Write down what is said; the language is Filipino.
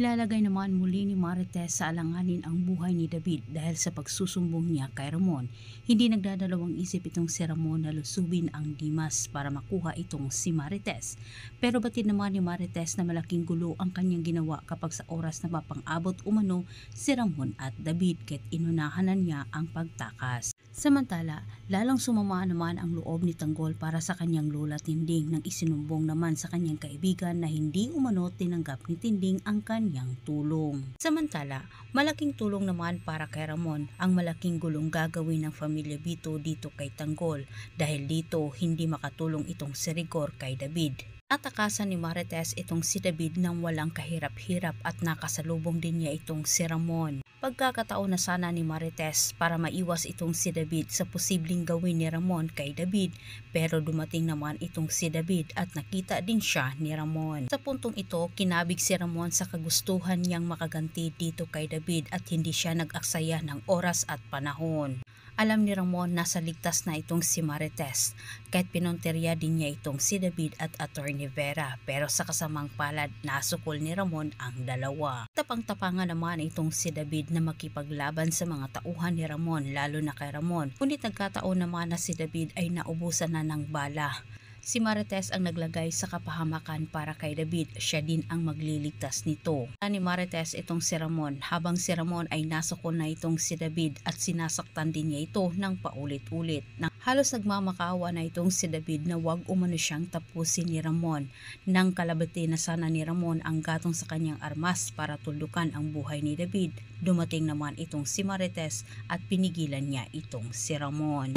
Ilalagay naman muli ni Marites sa alanganin ang buhay ni David dahil sa pagsusumbong niya kay Ramon. Hindi nagdadalawang isip itong si Ramon na lusubin ang Dimas para makuha itong si Marites. Pero batid naman ni Marites na malaking gulo ang kanyang ginawa kapag sa oras na mapang-abot umano si Ramon at David kahit inunahanan niya ang pagtakas. Samantala, lalong sumama naman ang loob ni Tanggol para sa kanyang lola Tinding nang isinumbong naman sa kanyang kaibigan na hindi umano tinanggap ni Tinding ang kanyang tulong. Samantala, malaking tulong naman para kay Ramon ang malaking gulong gagawin ng Pamilya Bito dito kay Tanggol dahil dito hindi makatulong itong si Rigor kay David. Natakasan ni Marites itong si David nang walang kahirap-hirap at nakasalubong din niya itong si Ramon. Pagkakataon na sana ni Marites para maiwas itong si David sa posibleng gawin ni Ramon kay David, pero dumating naman itong si David at nakita din siya ni Ramon. Sa puntong ito, kinabig si Ramon sa kagustuhan niyang makaganti dito kay David at hindi siya nag-aksaya ng oras at panahon. Alam ni Ramon nasa ligtas na itong si Marites kahit pinonterya din niya itong si David at Attorney Vera, pero sa kasamang palad nasukol ni Ramon ang dalawa. Tapang-tapangan naman itong si David na makipaglaban sa mga tauhan ni Ramon lalo na kay Ramon, ngunit nagkataon naman na si David ay naubusan na ng bala. Si Marites ang naglagay sa kapahamakan para kay David, siya din ang magliligtas nito. Ni Marites itong si Ramon habang si Ramon ay nasukol na itong si David at sinasaktan din niya ito ng paulit-ulit. Halos nagmamakaawa na itong si David na wag umano siyang tapusin ni Ramon. Nang kalabati na sana ni Ramon ang gatong sa kanyang armas para tuldukan ang buhay ni David, dumating naman itong si Marites at pinigilan niya itong si Ramon.